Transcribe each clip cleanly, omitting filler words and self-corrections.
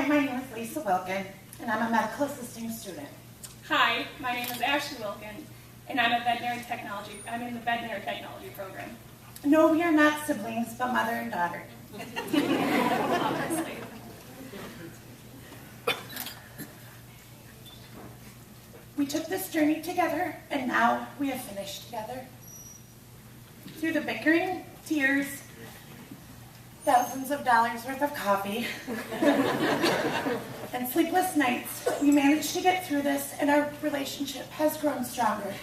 my name is Lesa Wilkin, and I'm a medical assisting student. Hi, my name is Ashley Wilkin, and I'm in the veterinary technology program. No, we are not siblings, but mother and daughter. We took this journey together, and now we have finished together. Through the bickering, tears, thousands of dollars worth of coffee, and sleepless nights, we managed to get through this, and our relationship has grown stronger.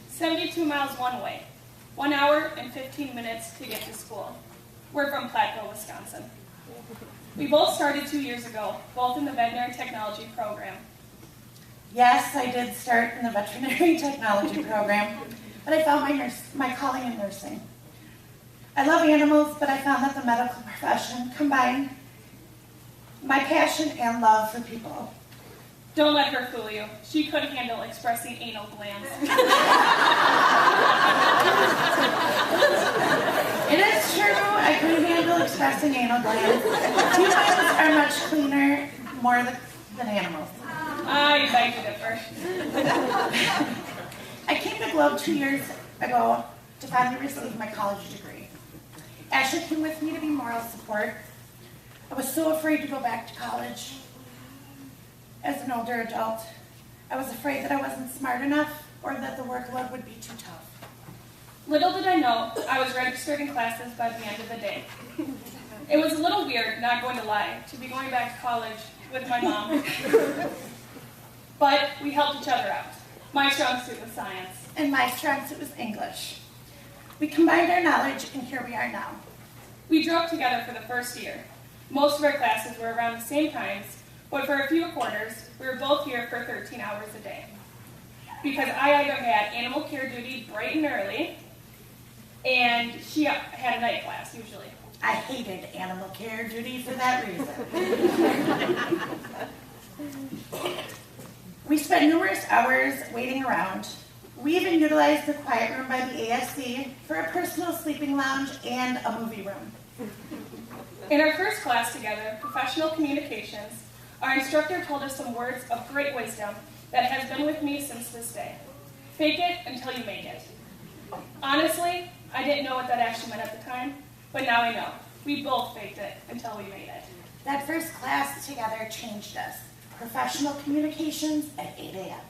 72 miles one way, 1 hour and 15 minutes to get to school. We're from Platteville, Wisconsin. We both started 2 years ago, both in the veterinary technology program. Yes, I did start in the veterinary technology program, but I found my calling in nursing. I love animals, but I found that the medical profession combined my passion and love for people. Don't let her fool you. She couldn't handle expressing anal glands. It is true, I couldn't handle expressing anal glands. Humans are much cleaner, more than animals. I beg to differ. I came to Globe 2 years ago to finally receive my college degree. Ashley came with me to be moral support. I was so afraid to go back to college. As an older adult, I was afraid that I wasn't smart enough or that the workload would be too tough. Little did I know, I was registered in classes by the end of the day. It was a little weird, not going to lie, to be going back to college with my mom. But we helped each other out. My strong suit was science. And my strong suit was English. We combined our knowledge, and here we are now. We drove together for the first year. Most of our classes were around the same times, but for a few quarters, we were both here for 13 hours a day. Because I either had animal care duty bright and early, and she had a night class, usually. I hated animal care duty for that reason. We spent numerous hours waiting around. We even utilized the quiet room by the ASC for a personal sleeping lounge and a movie room. In our first class together, Professional Communications, our instructor told us some words of great wisdom that has been with me since this day. Fake it until you make it. Honestly, I didn't know what that actually meant at the time, but now I know. We both faked it until we made it. That first class together changed us. Professional Communications at 8 a.m.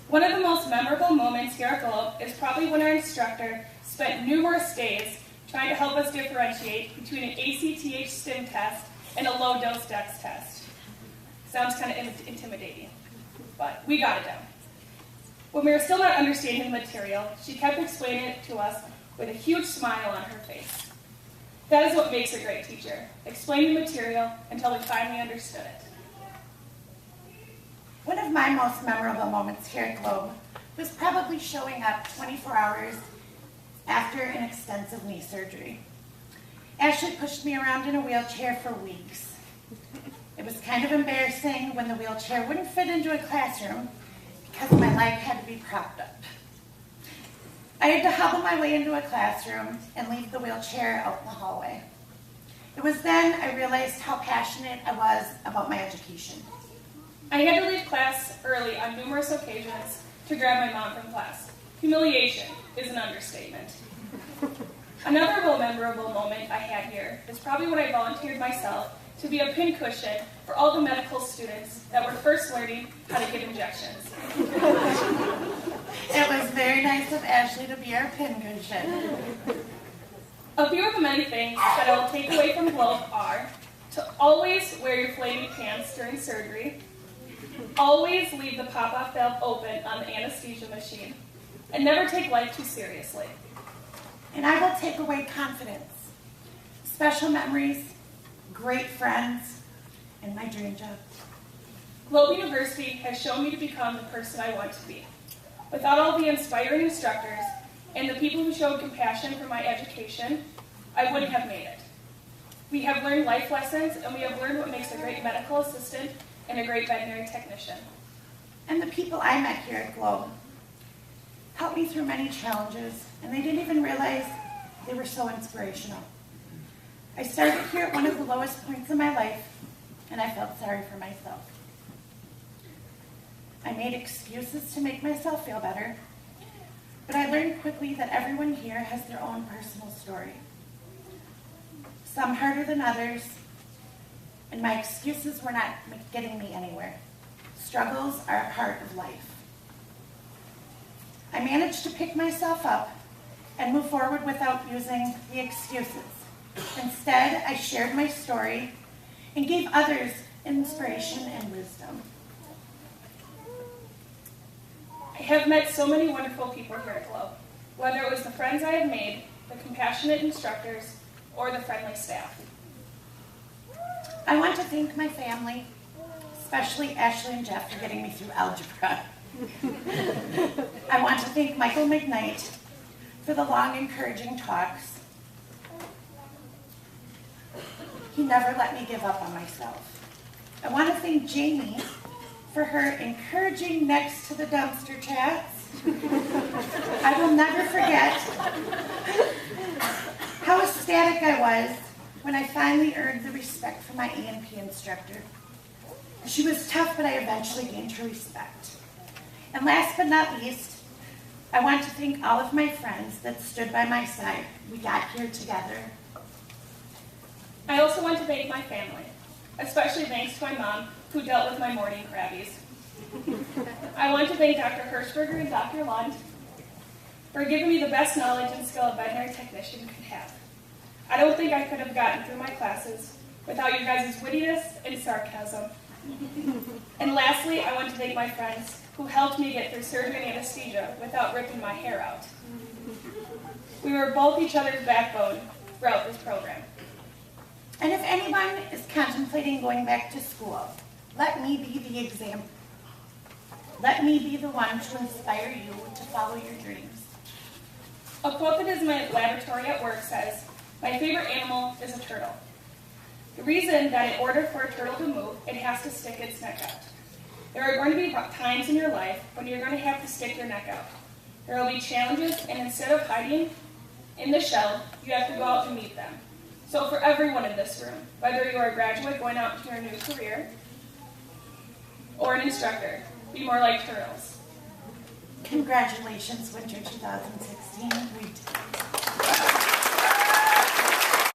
One of the most memorable moments here at Globe is probably when our instructor spent numerous days trying to help us differentiate between an ACTH STIM test and a low-dose DEX test. Sounds kind of intimidating, but we got it down. When we were still not understanding the material, she kept explaining it to us with a huge smile on her face. That is what makes a great teacher, explaining material until we finally understood it. One of my most memorable moments here at Globe was probably showing up 24 hours after an extensive knee surgery. Ashley pushed me around in a wheelchair for weeks. It was kind of embarrassing when the wheelchair wouldn't fit into a classroom because my leg had to be propped up. I had to hobble my way into a classroom and leave the wheelchair out in the hallway. It was then I realized how passionate I was about my education. I had to leave class early on numerous occasions to grab my mom from class. Humiliation is an understatement. Another memorable moment I had here is probably when I volunteered myself to be a pincushion for all the medical students that were first learning how to give injections. It was very nice of Ashley to be our pincushion. A few of the many things that I will take away from Globe are to always wear your flaming pants during surgery, always leave the pop-off valve open on the anesthesia machine, and never take life too seriously. And I will take away confidence, special memories, great friends, and my dream job. Globe University has shown me to become the person I want to be. Without all the inspiring instructors and the people who showed compassion for my education, I wouldn't have made it. We have learned life lessons, and we have learned what makes a great medical assistant and a great veterinary technician. And the people I met here at Globe helped me through many challenges, and they didn't even realize they were so inspirational. I started here at one of the lowest points in my life, and I felt sorry for myself. I made excuses to make myself feel better, but I learned quickly that everyone here has their own personal story. Some harder than others, and my excuses were not getting me anywhere. Struggles are a part of life. I managed to pick myself up and move forward without using the excuses. Instead, I shared my story and gave others inspiration and wisdom. I have met so many wonderful people here at Globe, whether it was the friends I have made, the compassionate instructors, or the friendly staff. I want to thank my family, especially Ashley and Jeff, for getting me through algebra. I want to thank Michael McKnight for the long, encouraging talks. He never let me give up on myself. I want to thank Jamie for her encouraging next to the dumpster chats. I will never forget how ecstatic I was when I finally earned the respect from my A&P instructor. She was tough, but I eventually gained her respect. And last but not least, I want to thank all of my friends that stood by my side. We got here together. I also want to thank my family, especially thanks to my mom, who dealt with my morning crabbies. I want to thank Dr. Hirschberger and Dr. Lund for giving me the best knowledge and skill a veterinary technician could have. I don't think I could have gotten through my classes without you guys' wittiness and sarcasm. And lastly, I want to thank my friends who helped me get through surgery and anesthesia without ripping my hair out. We were both each other's backbone throughout this program. And if anyone is contemplating going back to school, let me be the example. Let me be the one to inspire you to follow your dreams. A quote that is in my laboratory at work says, "My favorite animal is a turtle." The reason that in order for a turtle to move, it has to stick its neck out. There are going to be times in your life when you're going to have to stick your neck out. There will be challenges, and instead of hiding in the shell, you have to go out and meet them. So for everyone in this room, whether you are a graduate going out to your new career or an instructor, be more like turtles. Congratulations, Winter 2016.